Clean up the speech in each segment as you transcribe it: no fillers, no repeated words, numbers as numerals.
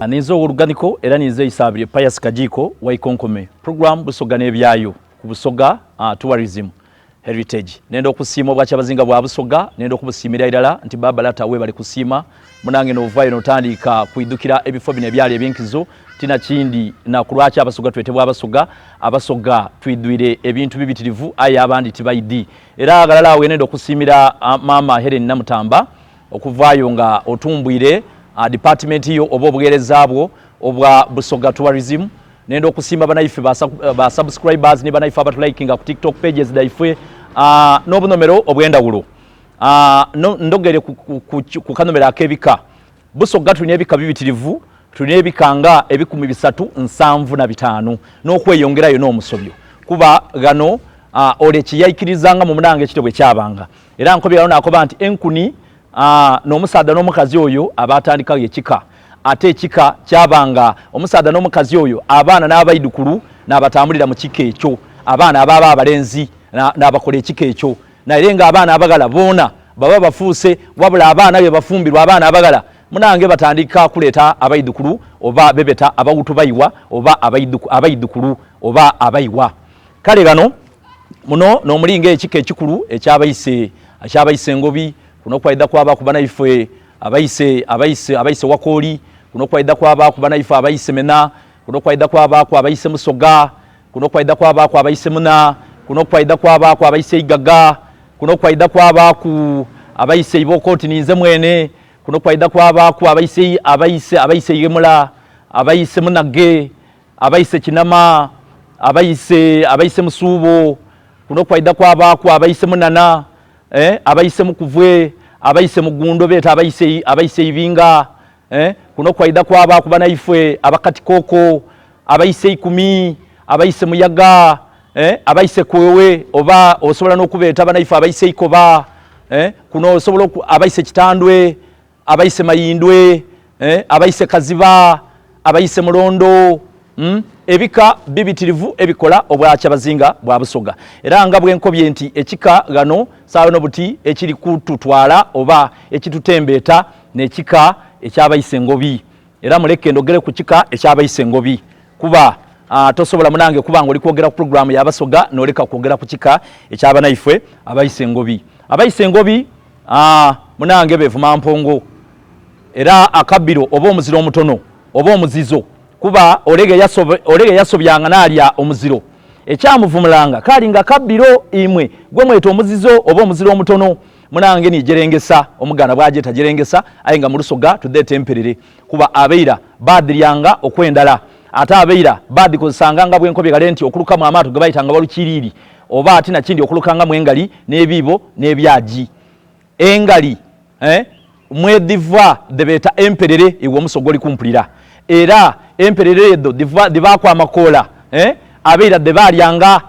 Nizo organiko era nize isabire Pius Kajiko waikonkome program Busoga n'ebyayo ku Busoga tourism heritage nendo okusiima obwa kyabazinga bwa Busoga nendo okubusiimira irala nti baba lata we bali kusiima munange no vayo notandika kuidukira ebifo bine byali ebyenkizo tina kindi na kulwacha Abasoga twetebwa abasoga twidwire ebintu bibitirivu aya abandi tibaidi era agalala we nendo okusiimira mama Helen Namutamba okuvayo nga otumbwire department hiyo obo obugereza bwo obwa Busoga tourism nendo okusimba banaife ba subscribers ni banaife abatu likinga ku TikTok pages daife n'obunomero obwendawulo ndogere ku kanomero akebika Busoga tulina ebika bibitirivu tulina ebikanga ebikumi 375 n'okweyongerayo n'omusobyo kuba gano ole kiyayikirizanga mu munange kitobwe kyabanga era nkobera nakoba nti enkuni n'omusaada n'omukazi oyo abatandika yekika ate ekika kyabanga omusaada n'omukazi oyo abaana n'abayidukulu n'abatambulira mu kika ekyo abaana ababa abalenzi n'abakola ekika ekyo naye nga abaana abagala boona baba bafuuse wabula abaana be bafumbirwa abaana abagala munange batandika kuleeta abayidukulu oba bebeta abawutu bayiwa oba abayidukulu oba abayiwa kale gano muno n'omulinga ekika ekikulu ekyabayise Ngobi kuno kwaida kwaba kubana ife abayise Wakoli kuno kwaida kwaba kubana ife abayise Mena kuno kwaida kwaba kwa abayise Musoga kuno kwaida kwaba kwa abayise Muna kuno kwaida kwaba kwa abayise Igaga kuno kwaida kwaba ku abayise Ibokoti ninze mwene kuno kwaida kwaba ku abayise Yemula abayise Munage abayise Kinama abayise Musubo kuno kwaida kwaba ku abayise Munana abayise Mukuvwe abayise Mugundo beta abayise Ibinga kuno kwaida kwaba kubana ife abakati koko abayise 10 abayise Muyaga abayise Kwewe oba osobola n'okubeta bana ife abayise Ikoba kuno osobola abayise Kitandwe abayise Mayindwe abayise Kaziba abayise Mulondo ebika bibitirivu ebikola obwa kyabazinga bwa Busoga era nga bwenkobye nti ekika gano sawe nobuti ekiri kututwala oba ekitutembeeta n'ekika ekyabayise Ngobi era muleke ndogere ku kika ekyabayise Ngobi kuba tosobola munange kuba ngo likwogera ku program ya Basoga noleka kwogera ku kika ekyabanaife abayise Ngobi munange bevuma mpongo era akabiro oba omuziro omutono oba omuzizo kuba olege yasobyanga nalya omuziro ekyamuvumulanga kalinga kabiro imwe gwe mweto omuzizo oba omuziro omutono munange ni jerengesa omugana bwaje tajerengesa ayinga mu Lusoga tudete emperere kuba abeira badiryanga okwendala ate abeira badikozanga nga bwenkobye galenti okuluka mu amaato gabayitanga balukiriri oba atina kindi okulukanga mu engali n'ebibo n'ebyaji engali mwediva debeta emperere iwo Musogoli kumpulira era emperere edo diva kwa makola abeira debalyanga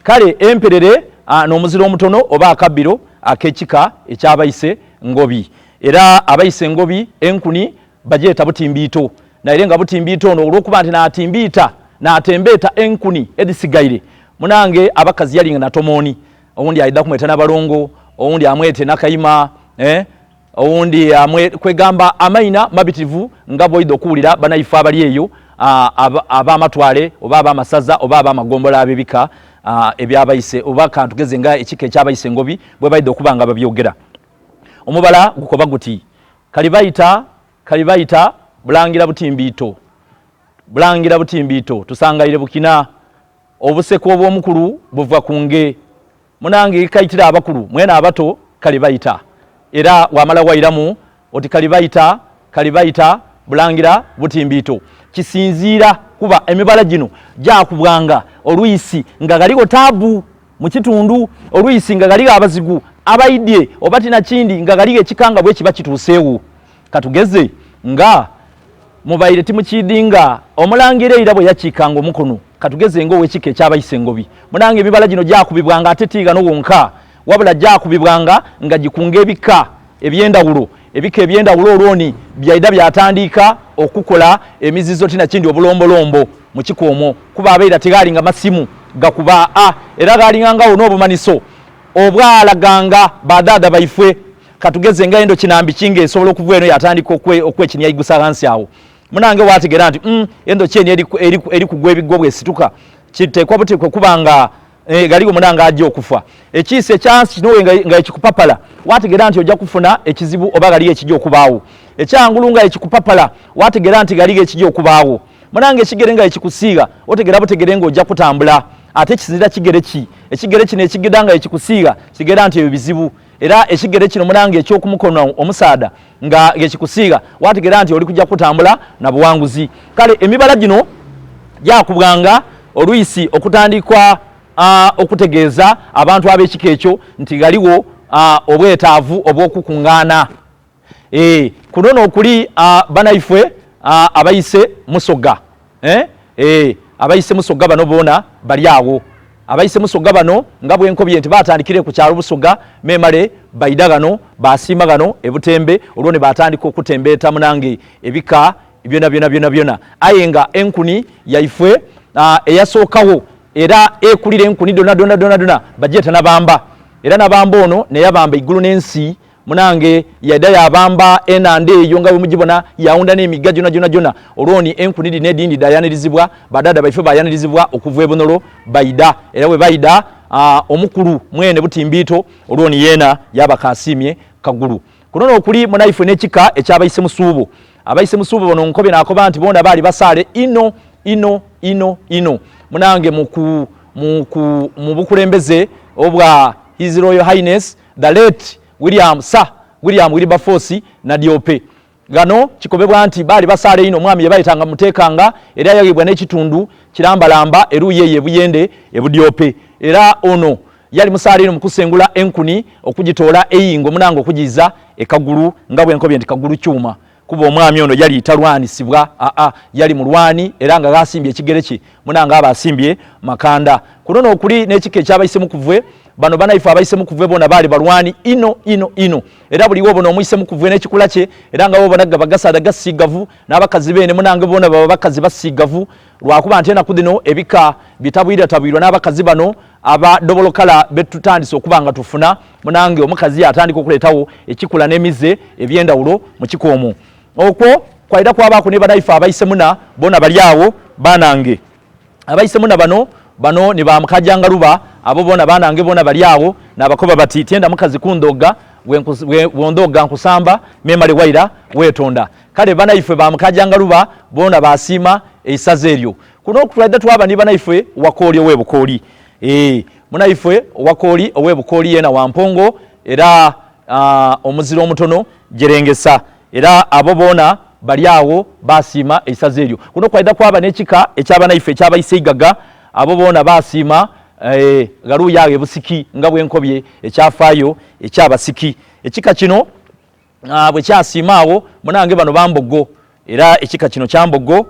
kale emperere n'omuziro omutono oba akabiro akekika ekyabayise Ngobi era abayise Ngobi enkuni bajeta butimbiito naye nga butimbiito no olwokuba nti natembeeta enkuni edisigaire munange abakazi yalinga na tomoni owundi ayida kumweta n'abalongo owundi amwete nakayima owundi kwegamba amaina mabitivu nga boido kuwulira banaifa abali eyo abamatwale oba abamasaza oba abamagombola abebika ebyabayise oba kantugeze nga ekika ekyabayise Ngobi bwe baida okubanga babyogera omubala gukoba guti kalibayita bulangira butimbiito tusangaire bukina obuseko obw'omukulu buva kunge munange kayitira abakulu mwena abato kalibayita era wamala wairamu oti kalibayita bulangira butimbiito kisinziira kuba emibala gino jakubwanga olwisi nga galiko tabu mu kitundu olwisi nga galiko abazigu abaidye obatina kindi nga galiko ekikanga bwe kiba kituuseewo katugeze nga mubaire timukidinga omulangira era bwe yakikanga omukono katugeze ngo wekike ekyabayise Ngobi munange emibala gino jakubibwanga ate tiiga no wonka wabula jakubibwanga nga gikunga ebika ebyendawulo olwoni byaida byatandika okukola emizizo tina kindi obulombolombo mu kikomo kuba abeera tegalinga masimu gakuba era galinga ngawo n'obumaniso obwalaganga badada baifwe katugeze nga endo kinambi kinge esobola okuva eno yatandika okwekinya igusa hansi awo munange wategera nti endo kyeni eri kugwa ebigwo bwesituka kiteekwa buteekwa kubanga galiwo munanga ajja okufa ekiise ekyansi kinowe nga ekikupapala wategera nti ojja kufuna ekizibu oba galiyo ekijja okubaawo ekyangulu nga ekikupapala wategera nti galiyo ekijja okubaawo munange ekigere nga ekikusiiga otegera butegere nga ojja kutambula ate kizira kigere ki ekigere kino ekigeda nga ekikusiiga kigera nti ebyo bizibu era ekigere kino munange ekyokumukono omusaada nga ekikusiiga wategera nti oli kujja kutambula na buwanguzi kale emibala gino gyakubwanga oluyisi okutandikwa okutegeeza abantu ab'ekika ekyo nti galiwo obwetaavu obw'okukuŋŋaana kuno n'okuli banayifwe abayise Musoga abayise Musoga bano boona bali awo abayise Musoga bano nga bwenkobye nti batandikire ku kyalo Busoga memale bayida gano basiima gano ebutembe olwo ne batandika okutembeeta munange ebika byona aye nga enkuni yaifwe eyasookawo era ekulira enkuni dona bajeeta nabamba era nabamba ono neyabamba igulu n'ensi munange yada yabamba enande eyo nga bwemugibona yaunda n'emigga jona olwoni enkuni dino edindi dayanirizibwa badada baife bayanirizibwa okuva ebunolo bayida era we bayida omukulu mwene butimbiito olwoni yena yabakasimye kagulu kuno n'okuli munaife n'ekika ekyabayise Musuubo abayise Musuubo bono nkobe nakoba nti bona bali basaale ino munange mu bukulembeze obwa His Royal Highness the late William Wilberforce na Diope gano kikobebwa nti bali basaale ino mwami yabayitanga mutekanga era yagibwa n'ekitundu kirambalamba eruye yebuyende ebudiope era ono yali musaale ino mukusengula enkuni okugitoola eyingo munange okugiza ekagulu nga bwenkobye nti kagulu kyuma kuba omwami ono yali talwanisibwa yali mulwani era nga gasimbye ekigere kye munanga abasimbye makanda kuno n'okuli n'ekika ekyabayise mukuvwe bano banaife abayise mukuvwe bona bali balwani ino era buliwo bono omuyise mukuvwe n'ekikula kye era nga bo bonaga bagasada gasigavu n'abakazi bene munange bona baba bakazi basigavu lwakuba nti enaku dino ebika bitabwirwa n'abakazi bano abadobolokala betutandise okuba nga tufuna munange omukazi atandika okuleetawo ekikula n'emize ebyendawulo mu kikoomo okwo kwaida kwabaako ne banaife abayise muna bona bali awo banange abayise muna bano ne bamukajangaluba abo bona banange bona bali awo nabakoba bati tenda mukazi kundoga wondoga nkusamba memale waira wetonda kale banaife bamukajangaluba bona basiima eisaze eryo kuno okutwaida twaba ni banaife wakoli owebukoli munaife wakoli owebukoli yena wampongo era omuziro omutono jerengesa era abo bona bali awo basiima eisaze eryo kuno kwaida kwaba n'ekika ekyabanaife ekyabayisigaga abo bona basiima galuya ebusiki nga bwenkobye ekyafaayo ekyabasiki ekika kino bwe kyasiimaawo munange bano bambogo era ekika kino kyambogo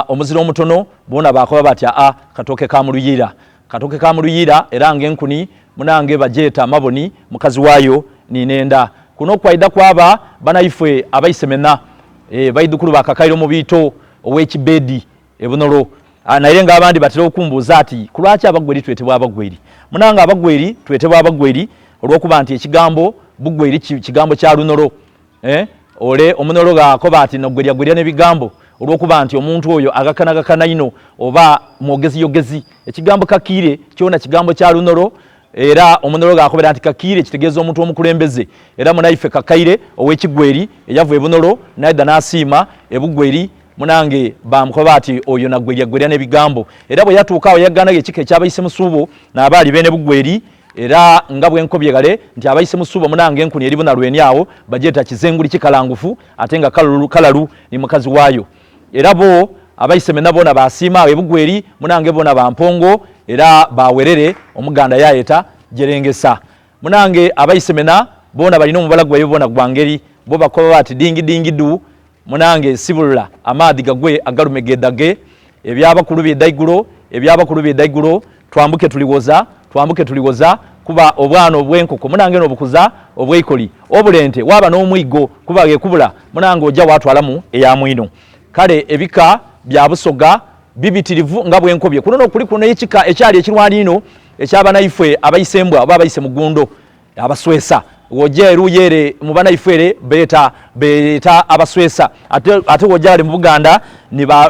omuziro omutono bona bakoba batya katoke ka muluyira era ng'enkuni munange bajeeta maboni mukazi waayo ninenda kuno kwaida kwaba banaife abayisemena baidukulu bakakairo mu biito ow'ekibedi ebunolo naye nga abandi batera okumbuuza ati kulwaki abagweri twetebwa abagweri munanga abagweri twetebwa abagweri olw'okuba nti ekigambo bugweri kigambo kya lunolo ole omunolo gakoba ati nogwerya n'ebigambo olw'okuba nti omuntu oyo agakana ino oba mwogezi ekigambo kakiire kyona kigambo kya lunolo era omunolo gakobera nti kakiire kitegeeza omuntu omukulembeze era munaife kakaire ow'ekigweri eyavu ebunolo naida n'asiima ebugweri munange bamukoba ati oyo nagwerya n'ebigambo era bwe yatuukawo yagganayo ekika ekyabayise Musuubo n'abaali bene bugweri era nga bwenkobye gale nti abayise Musuubo munange enkuni eri bunalweni awo bajeeta kizenguli kikalangufu ate nga kalalu ni mukazi waayo era bo abayise mena bona basiima ebugweri munange bona bampongo era bawerere omuganda yaeta jerengesa munange abayise mena bona balina omubala gwayo bona gwangeri bo bakoba bati dingi du munange sibulula amaadi gagwe agalumegedage ebyabakulu byedaigulo twambuke tuliwoza kuba obwana obwenkoko munange n'obukuza obweikoli obulente waba n'omwigo kuba gekubula munange ojja watwalamu eyamwino kale ebika bya Busoga bibitirivu nga bwenkobye kuno n'okuli kuno ekika ekyali ekirwanino ekyabanaife abayisembwa oba abayise mugundo abaswesa wojja eruyere mu banayifere beta abaswesa ate wojja ali mu Buganda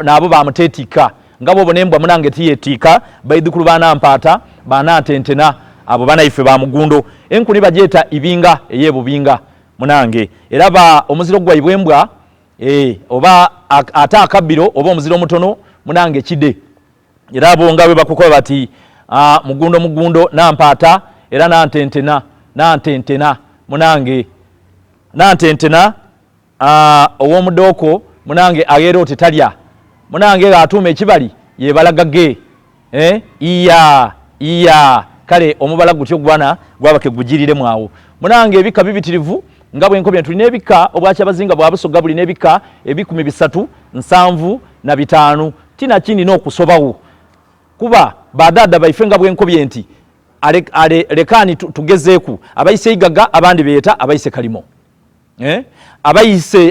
nabo bamutetika ngabo bonembwa munange tiyetika baidukulu bana mpata bana tentena abo banayife ba mugundo enkuni bajeta ibinga eyebubinga munange eraba omuziro gwa ibwembwa oba ata akabiro oba omuziro mutono munange kide erabo ngawe bakukoba bati mugundo nampata era nantentena munange nantentena owo mudoko munange agero tetalya munange atume ekibali yebalagage iya kale omubala gutyo gwana gwabake gujirire mwawo munange ebika bibitirivu ngabwe enkobye tulina ebika obwacha bazinga bwa Busoga buli nebika ebikumi 375 tina kindi n'okusobawo kuba badada baifenga bwe enkobye nti lekani tugezeeku abayise igaga abandi beeta abayise kalimo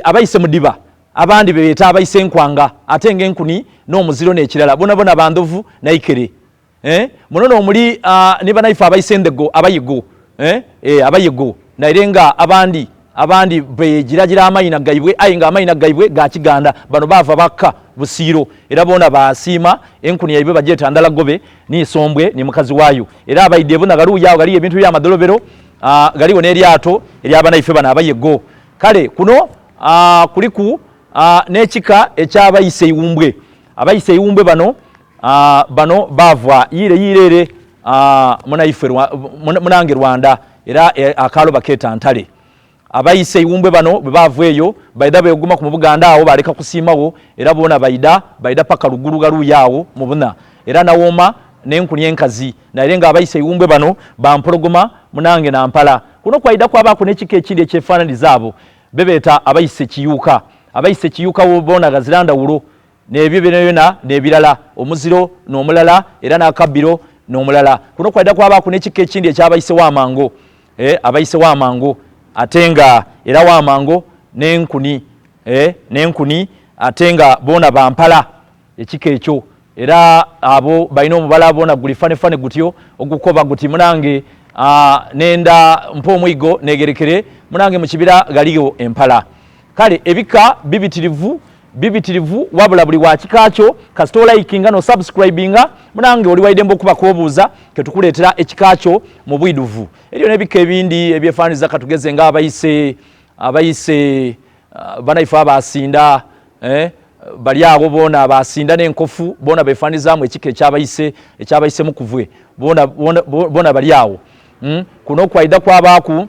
abayise mudiba abandi beeta abayise enkwanga atenge enkuni n'omuziro n'ekirala bona bandovu naikere munono omuli ne banaifa abayise ndego abayigo abayigo nairenga abandi bejiragira amayina gaibwe ayinga amayina gaibwe gakiganda bano bava bakka busiro era bona basima enkuni yaibwe bajeta ndala gobe ni sombwe ni mukazi wayo era abayide bona garuya gali ebintu bya madolobero galiwo neryato eri abanaife bana abayego kale kuno kuliku nechika ekyabayise iwumbwe abayise iwumbwe bano bava yirere munaife munange Rwanda era akalo baketa ntale abayise iwumbwe bano bavweyo baida beguma ku Buganda awo baleka kusimawo era bona baida paka ruguru garu yawo mubuna era nawoma nenkuni enkazi nayenga abayise iwumbwe bano bampologoma munange na mpala kuno kwaida kwaba ku nekike ekindi ekyefanani zabo bebeta abayise kiyuka wo bona gaziranda wulo nebyo byona nebirala omuziro n'omulala era nakabiro n'omulala kuno kwaida kwaba ku nekike ekindi ekyabayise wamango abayise wamango atenga era wamango nenkuni atenga bona bampala ekike ekyo era abo balina omubala bona gulifane gutyo ogukoba guti munange nenda mpo omwigo negerekere munange mu kibira galiyo empala kale ebika bibitirivu wabula buli wakikakyo kasitola ikinga no subscribinga munange oli waidembo kuba kobuuza ketukuletera ekikakyo mu bwiduvu eriyo nebika ebindi ebyefaniza katugeze nga abayise banaifa abasinda bali abo bona abasinda n'enkofu bona befanizamu ekike ekyabayise mukuvwe bona bali awo kuno kwaida kwabaku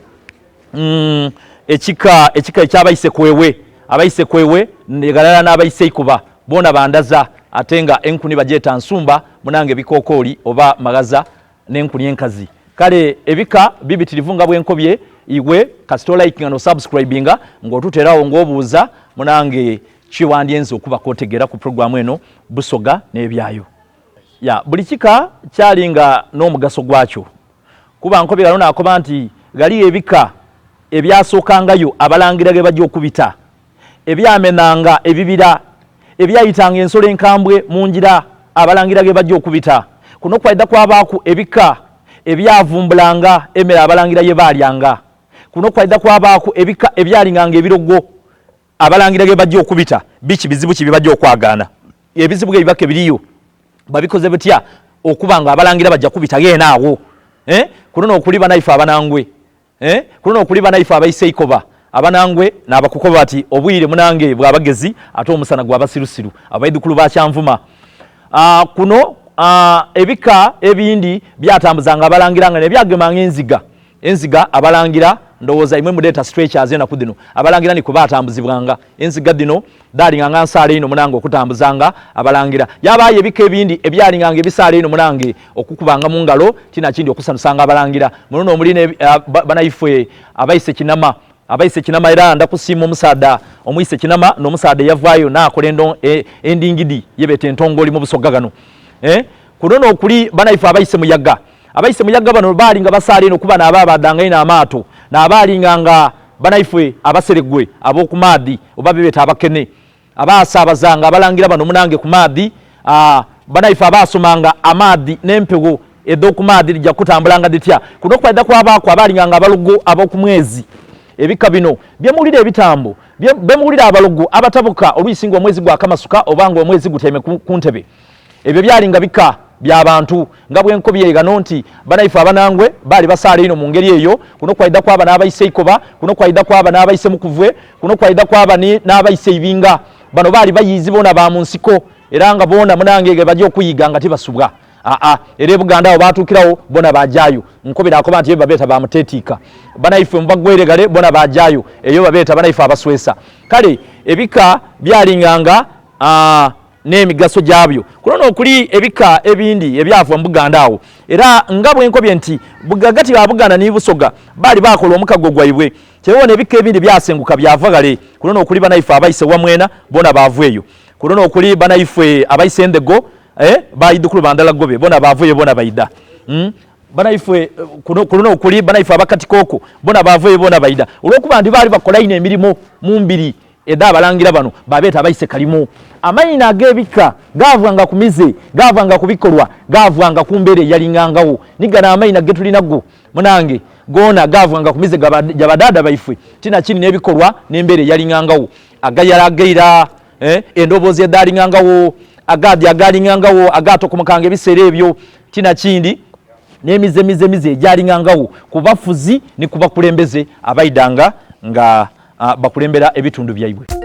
ekika ekyabayise kwewe abayise kwewe negalala n'abayise ikuba bona bandaza atenga enkuni bajeta nsumba munange bikokoli oba magaza n'enkuni enkazi kale ebika bibitirivu nga bwenkobye igwe kasitola ikinga no subscribinga ng'otuterawo ng'obuuza munange kiwandyenze okuba kotegera ku programu eno Busoga n'ebyayo buli kika kyalinga n'omugaso gwakyo kuba nkobye gano nakoba nti gali ebika ebyasookangayo abalangira ge bajja okubita ebyamenanga ebibira ebyayitanga ensolo enkambwe mu ngira abalangira ge bajja okubita kuno kwaida kwabaku ebika ebyavumbulanga emere abalangira ye balyanga kuno kwaida kwabaku ebika ebyalinganga ebirogo abalangira ge bajja okubita biki bizibu kibi bajja okwagana ebizibu ebibake biriyo babikoze betya okubanga abalangira bajja kubita genaawo kuno nokuli banaifa abanangwe kuno nokuli banaifa abayise ikoba abanangwe nabakukoba bati obwire munange bwabagezi ate omusana gwabasirusiru abaidukulu bakyanvuma kuno ebika ebindi byatambuzanga abalangiranga nebyagemanga enziga abalangira ndowooza imwe mudeta stretchers ena kudino abalangira ni kubatambuzibwanga enziga dino dalinganga nsale ino munange okutambuzanga abalangira yabaye ebika ebindi ebyalinganga ebisale ino munange okukubanga mu ngalo tina kindi okusanusanga abalangira munono muline banaife abayise kinama era ndakusiima omusaada omuyise kinama n'omusaada yavaayo nakola endingidi yebeta entongoli mu Busoga gano kunono okuli banaife abayise muyaga bano balinga basale ino kuba nababadanga ina amaato nabalinganga banaife abaseregwe abokumaadi oba bebeta abakene abasabazanga abalangira bano munange kumaadi banaife abasomanga amaadi n'empewo edd'okumaadhi lijja kutambulanga litya kuno okwaida kwabaako abalinganga abalogo ab'okumwezi ebika bino byemuwulira ebitambo bemuwulira abalogo abatabuka oluyisinga omwezi gwa kamasuka obanga omwezi guteme ku ntebe ebyo byalinga bika by'abantu nga bwenkobye gano nti banaife abanangwe bali basaala ino mu ngeri eyo kuno kwaida kwaba n'abayise ikoba kuno kwaida kwaba n'abayise mukuvwe kuno kwaida kwaba n'abayise ibinga bano bali bayizi bona ba mu nsiko era nga bona munange bajja okuyiga nga tibasubwa era Buganda awo batuukirawo bona bajjayo nkobera akoba nti babeeta bamuteetiika banaife mubagweregale bona bajjayo eyo babeeta banaife abaswesa kale ebika byalinganga n'emigaso gyabyo kuno okuli ebika ebindi ebyavu mu Buganda awo era nga bwenkobye nti bugagati ba Buganda ni Busoga bali bakola omukago gwaibwe kyebona ebika ebindi byasenguka byavagale kuno okuli banaife abayise wamwena bona bavueyo kuno okuli banaife abayise endego bayidukulu bandala gobe bona bavuye bona bayida banaife kuno okuli banaife abakatikoko bona bavuye bona bayida olwokuba ndi bali bakola ine emirimu mu mbiri eda abalangira bano babeeta abayise kalimu amayina ag'ebika gaavanga ku mize gaavanga ku bikolwa gaavanga ku mbeera eyalingangawo nigana amayina getulinago munange gona gaavanga ku mize gyabadaada baife tina kini n'ebikolwa n'embeera eyalingangawo agayalageira endoboozi edaalingangawo agadi agalingangawo agatokomokanga ebiseera ebyo tina kindi n'emize egyalingangawo ku bafuzi ne ku bakulembeze abaidanga nga bakulembera ebitundu byaibwe.